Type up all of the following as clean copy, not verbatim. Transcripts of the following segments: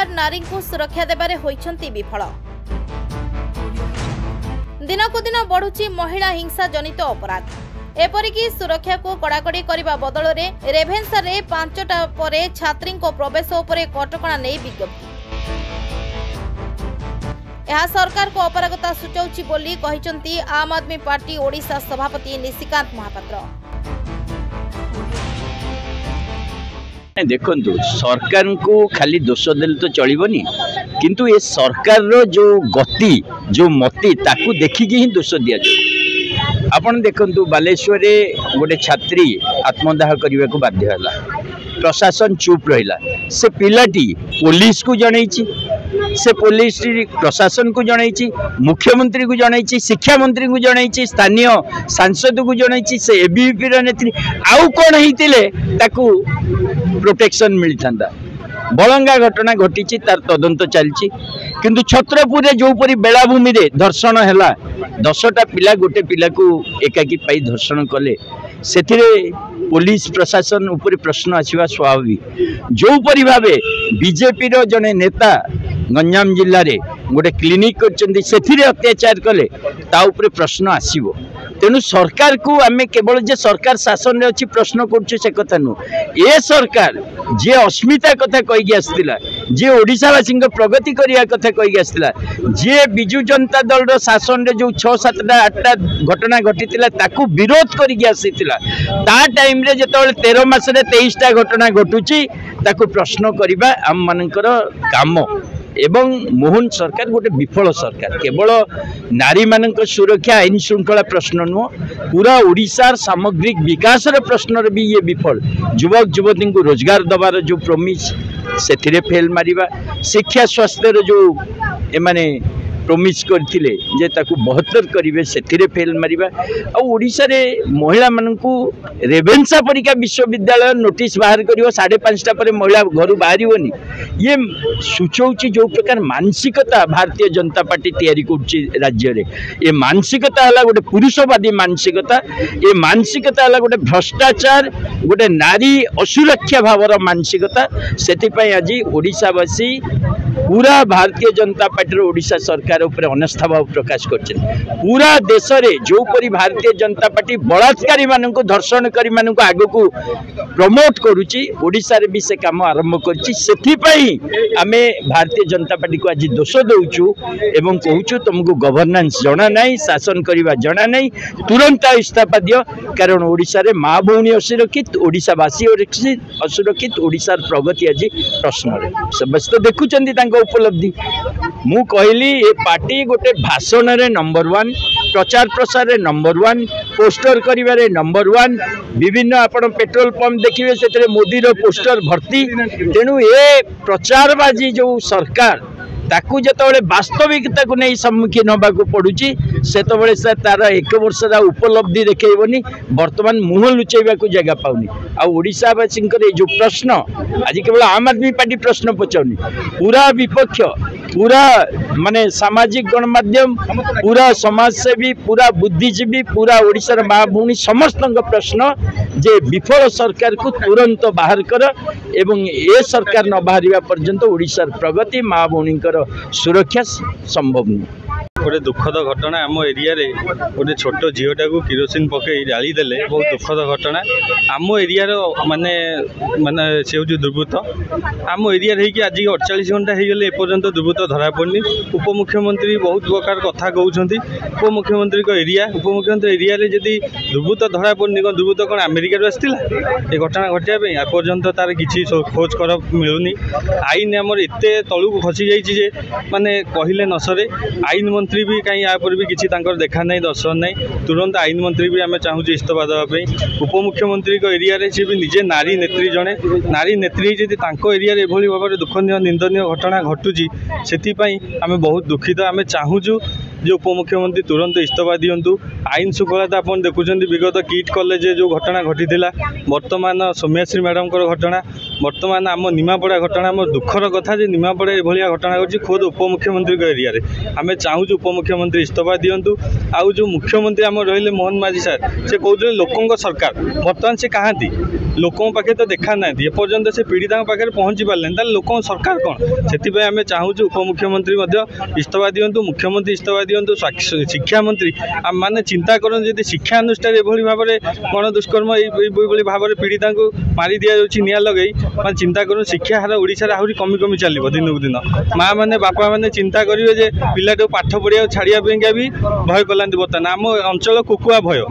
सरकार नारी को सुरक्षा देबारे होइछंती विफल। दिनकु दिन बढ़ुची महिला हिंसा जनित अपराध। एपरिकी सुरक्षा को कड़ाकड़ी करने बदल में रेभेन्सा रे 5टा परे छात्री प्रवेश उपरे कटकणा नहीं विज्ञप्ति। यह सरकार को अपरागता सूचाउछि बोली कहिसंती आम आदमी पार्टी ओडिशा सभापति निशिकांत महापात्र। देखु सरकार को खाली दोष देले तो चलबनी, किंतु ये सरकार रो जो गति जो मति ताकू देखिकी ही दोष दिया जाए। आपण देखंतु बालेश्वर रे गोटे छात्री आत्मदाह करने को बाध्य हला, प्रशासन चुप रहिला। से पिलाटी पुलिस को जनईची, से पुलिस प्रशासन को जनईची, मुख्यमंत्री को जनईची, शिक्षा मंत्री को जनईची, स्थानीय सांसद को जनईची, से एबीवीपी रा नेत्री आउ कोन हितिले ताकू प्रोटेक्शन मिलता। बलंगा घटना घटी तार तदंत चलती, किंतु छत्रपुर जो परी बेलाभूमि रे धर्षण हैला, 10टा पिला गोटे पिला को एकाकी पाई धर्षण कले, सेथिरे पुलिस प्रशासन ऊपर प्रश्न आसवा स्वाभाविक। जो परी भावे बीजेपी रो जने नेता गंजाम जिल्ला रे गोटे क्लिनिक करचंदी, सेथिरे अत्याचार कले, ता ऊपर प्रश्न आसीबो। तेणु सरकार को आमे केवल जे सरकार शासन रे अछि प्रश्न करछु से कथा नु। ए सरकार जे अस्मिता कथा कहि आस्तिला, जे ओडिशावासी प्रगति करिया कथा कहि आस्तिला, जे बिजु जनता दल रो शासन रे जो 6-7टा 8टा घटना घटितिला ताकू विरोध करि आसीतिला, ता टाइम रे जेतबेले 13 मास रे 23टा घटना घटुची ताकू प्रश्न करिबा आम मानकर काम। एवं मोहन सरकार गोटे विफल सरकार, केवल नारी मानक सुरक्षा आईन श्रृंखला प्रश्न नुह, पूरा ओडिशार सामग्रिक विकास प्रश्न भी ये विफल। युवक युवती को रोजगार दबार जो प्रोमिस से फेल मारिबा, शिक्षा स्वास्थ्य जो एमाने प्रोमिस करथिले जे ताकू 72 करिवे सेथिरे फेल मारिबा। आ ओडिसा रे महिला मानकू रेभेन्सा परिका विश्वविद्यालय नोटिस बाहर करिवो, 5:30 पर महिला घर बाहरिवनी। ये सूचौची जो प्रकार मानसिकता भारतीय जनता पार्टी तैयारी करछि राज्य रे, ये मानसिकता हला गोटे पुरुषवादी मानसिकता, ये मानसिकता हला गोटे भ्रष्टाचार, गोटे नारी असुरक्षा भावर मानसिकता। सेति पई आज ओडिसावासी पूरा भारतीय जनता पार्टी ओडिशा सरकार ऊपर अनास्था भाव प्रकाश कर। पूरा देश रे जो परी भारतीय जनता पार्टी बलात्कारी मानक धर्षणकारी मानक आगो को प्रमोट करुची, ओडिशा रे भी से काम आरंभ करछि। सेथि पई आमे भारतीय जनता पार्टी को आज दोष दउछु एवं कहूछु तुमको गवर्नेंस जणा नहीं, शासन करबा जणा नहीं, तुरंत इस्तीफा दियो। कारण ओडिशा रे माँ भौणी असुरक्षित, ओडिशावासी असुरक्षित, ओडिशार प्रगति आज प्रश्न रे समस्त देखुचंदी तांको उपलब्धि। मु कहली ए पार्टी गोटे भाषण रे नंबर 1, प्रचार प्रसार रे नंबर 1, पोस्टर करिबारे नंबर 1, विभिन्न आपण पेट्रोल पंप देखिए से मोदी रो पोस्टर भर्ती। तेणु ए प्रचारबाजी जो सरकार ताकू जतबले वास्तविकता को नहीं सम्मुखीन होगा पड़ुची, सेतबले से तार 1 वर्ष उपलब्धि देखैबनी, वर्तमान मुह लुचैबा को जगह पाउनी। आ ओडिशावासी जो प्रश्न आज केवल आम आदमी पार्टी प्रश्न पचाउनी, पूरा विपक्ष, पूरा माने सामाजिक गणमाध्यम, पूरा समाजसेवी, पूरा बुद्धिजीवी, पूरा ओडिशार माँ भौणी समस्त प्रश्न जे विफल सरकार को तुरंत बाहर कर एवं ए सरकार न बाहरिबा पर्यंत ओडिशार प्रगति माँ भौणी सुरक्षा संभव नहीं। गोटे दुखद घटना आम एरिया रे गोटे छोट झीटा को किरोसिन पकई जाली देले, बहुत दुखद घटना। आम एरिया माने माने से हूँ दुर्बृत्त आम एरिया आज 48 घंटा हो गले एपर्यंत दुर्बृत्त धरा पड़नी। उपमुख्यमंत्री बहुत प्रकार कथा कहते, उपमुख्यमंत्री एरिया उपमुख्यमंत्री एरिया रे जदि दुर्बृत्त धरा पड़नी, दुर्बृत्त कौन अमेरिका आसला ये घटना घटाई एपर्यंत तार किसी खोज कर मिलूनी। आईन आमर एत तलू खसी जाइए माने कहले न सरे। आईन मंत्री भी कहीं या भी किसी देखा नहीं, दर्शन नहीं, तुरंत आईन मंत्री भी आम चाहूँ इस्तीफा देवाई। उपमुख्यमंत्री एरिया रे सी भी निजे नारी नेत्री, जड़े नारी नेत्री जदि एरिया भाव दुखनीय निंदनीय घटना घटुची, से आम बहुत दुखित। आम चाहूँ जो उपमुख्यमंत्री तुरंत इस्तीफा दिंतु। आईन श्रृंखला आप देखुं विगत किट कॉलेज जो घटना घटी बर्तमान सौम्याश्री मैडम घटना बर्तमान आम निमापड़ा घटना आम दुखर कथा जे निमापड़ा ये घटना घटी खुद उपमुख्यमंत्री एरिया आम चाहूँ उपमुख्यमंत्री इस्तीफा दिंतु। आउ जो मुख्यमंत्री आम रही मोहन माझी सार से कहते लोकों सरकार बर्तमान से कहाँ लोकों पाखे तो देखा ना एपर्तंत से पीड़िता पाखे पहुँची पारे लोकों सरकार कौन से आम चाहूँ उपमुख्यमंत्री इस्तीफा दिंतु मुख्यमंत्री इस्तीफा दिंतु। शिक्षा मंत्री माने चिंता करन जदि शिक्षा अनुष्ठान एभली भाव में गण दुष्कर्म ये भाव में पीड़िता को मारी दि जाऊँगी निआ लगे मैं चिंता करूँ शिक्षा हार ओडिशा रे आहरी कमी कमी चलो दिन को दिन माँ मैंने बापा मैंने चिंता करेंगे जे पिलाटा पाठ पढ़िया छाड़िया भी भय कलांती बर्तमान आम अंचल कुकुआ भय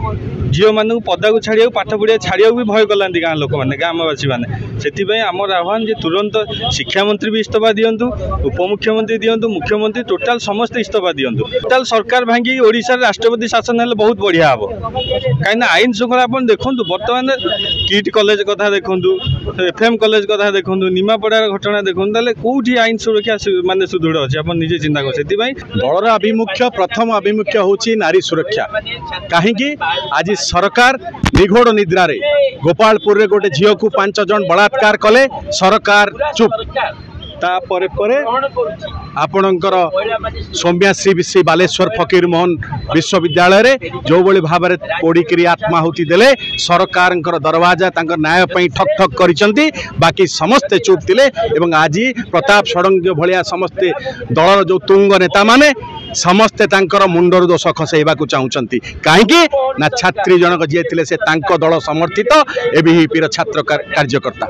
झील मानू पदा को छाड़िया पाठ पढ़िया छाड़िया भी भय कलांती गाँ लोक मैंने ग्रामवासी मैंने से आमर आह्वान जे तुरंत शिक्षा मंत्री भी इस्तीफा दिंतु उपमुख्यमंत्री दिंतु मुख्यमंत्री टोटाल समस्त इस्तीफा दिंतु। टोटाल सरकार भांगी ओडिशा राष्ट्रपति शासन हेल्ले बहुत बढ़िया हम कहीं आईन श्रृंखला आप देखूँ बर्तमान किट कॉलेज कथा देखूँ एफएम कॉलेज कथा देखूँ निमापड़ार घटना देखूँ कौटी आईन सुरक्षा माने सुदृढ़ अच्छे आप निजे चिंता कर दलर आभिमुख्य प्रथम आभिमुख्य होची नारी सुरक्षा कहीं आज सरकार निघोड़ निद्रा रे गोपालपुर रे गोटे झील को 5 जन बलात्कार कले सरकार चुप तापर आपणकर सौम्याश्री श्री बालेश्वर फकीर मोहन विश्वविद्यालय रे जो बड़ी भाव में पोड़िकी आत्माहुति देले सरकार दरवाजा न्याय ठक ठक करिसंती बाकी समस्ते चुप थिले एवं आज प्रताप षडंगी भलिया समस्ते दलर जो तुंग नेता माने समस्ते तांकर मुंडर दोष खसैबा चाहूँगी कहीं ना छात्री जनक जी थे से तांको दल समर्थित एबीपीर छात्र कार्यकर्ता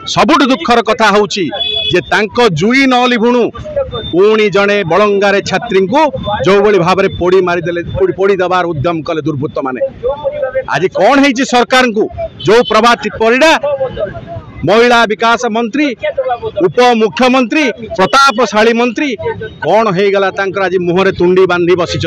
सबुठ दुखर कथा होची जे तांको जुई न लिभुणु पुणी जड़े बलंगारे छात्री को जो बड़ी भाव में पोड़ी मारिदे पोड़ी दबार उद्यम कले दुर्बृत्त माने आज कौन है सरकार को जो प्रभात परिड़ा महिला विकास मंत्री उप मुख्यमंत्री प्रतापशाली मंत्री कौन हो गला आज मुहरे तुंडी बांधी बसी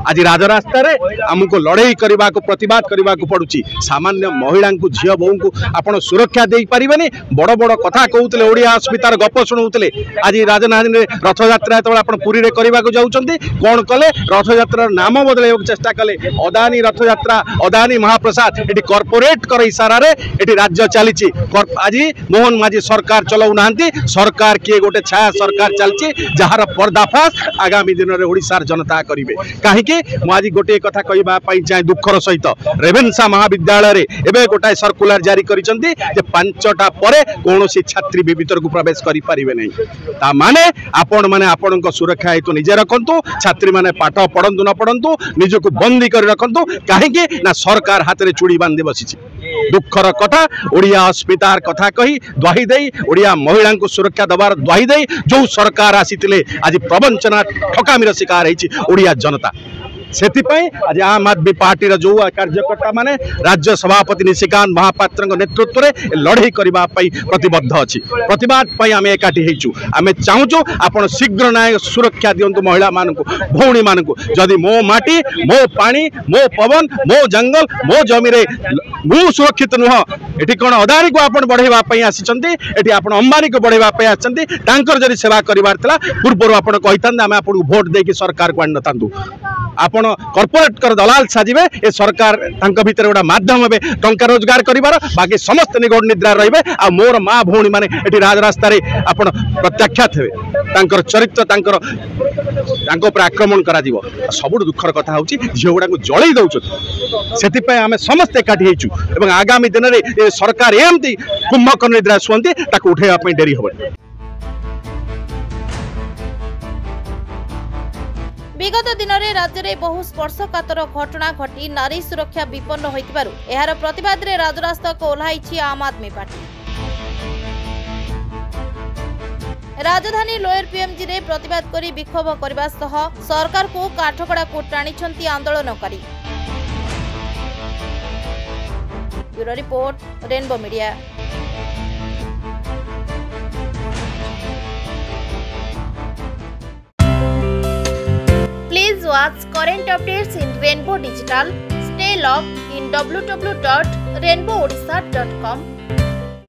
आज राजरास्ता आमको लड़ाई करने को प्रतिवाद करने को पड़ुची सामान्य महिला को झील बोह को आपड़ सुरक्षा दे पारे बड़ बड़ कथा कहते ओडिया अस्मितार गप शुणुते आज राजधानी रथ यात्रा जो आप पुरी में करने को जाऊँच कौन कले रथ यात्रार नाम बदल चेष्टा कले अदानी रथ यात्रा अदानी महाप्रसाद ये कॉर्पोरेट कर इशारा ये राज्य चली आज मोहन माझी सरकार चलाऊ ना सरकार किए गोटे छाया सरकार चलती जार पर्दाफाश आगामी दिन में ओडिशार जनता करेंगे कहीं आज गोटे कथा कहवाई चाहे दुखर सहित रेभेन्सा महाविद्यालय एवं गोटाए सर्कुलर जारी करिसेंती जे 5टा पर कौन छात्री भी भीतर को प्रवेश करें नहीं माने आपण मैंने आपण सुरक्षा हेतु निजे रखु छात्री मैंने पाठ पढ़ु न पढ़ु निजक बंदी कर रखु कहीं ना सरकार हाथ में चूड़ी बांधी बसी दुखर कथा ओडिया अस्मितार कथा कही द्वाही दे ओडिया महिला को सुरक्षा दबार द्वाही दे जो सरकार आसी आज प्रवंचना ठकामीर शिकार होती ओडिया जनता से आज आम आदमी पार्टी जो कार्यकर्ता माने राज्य सभापति निशिकांत महापात्र नेतृत्व में लड़ाई करने प्रतिबद्ध अच्छी प्रतिवाद आम एकाठी आम चाहूँ आपड़ शीघ्र न्याय सुरक्षा दिंतु महिला मान भौणी मान जदि मो माटी मो पानी मो पवन मो जंगल मो जमी मु सुरक्षित नुह ये कौन अदानी को आप बढ़ाई आसी आप अंबानी को बढ़ाई आसती सेवा करार पूर्व आपड़ कही आम आपको भोट देकी सरकार को आनी न आपण कॉर्पोरेट कर दलाल साजिबे ए सरकार तांका भीतर गोटा माध्यम हे टंका रोजगार करिवार बाकी समस्त निगोड़ निद्रा रहिबे आ मोर माँ भौणी माने एटी राजरास्ता रे आपण प्रत्याख्यात हेबे तांकर चरित्र तांकर तांको पर आक्रमण करा दिबो सबुठ दुखर कथा होची झियो गुडा को जळै दउछ सेति पय आमे समस्त एकाठी हेचु एवं आगामी दिन रे ए सरकार एमती कुंभकर्ण निद्रा सुंती ताको उठेबा पय डेरी होबे। विगत दिन में राज्य में बहु स्पर्शकातर घटना घटी नारी सुरक्षा विपन्न होइतिबारु एहार प्रतिवाद रे राजरास्ता को ओह्लाइछि आम आदमी पार्टी। राजधानी लोयर पीएमजी रे प्रतिवाद करी विक्षोभ करबा सह सरकार को काठगड़ा को टाणिछंती आंदोलनकारी। Bureau report rainbow media. Please watch current updates in Rainbow Digital. Stay logged in www.rainbowodisha.com.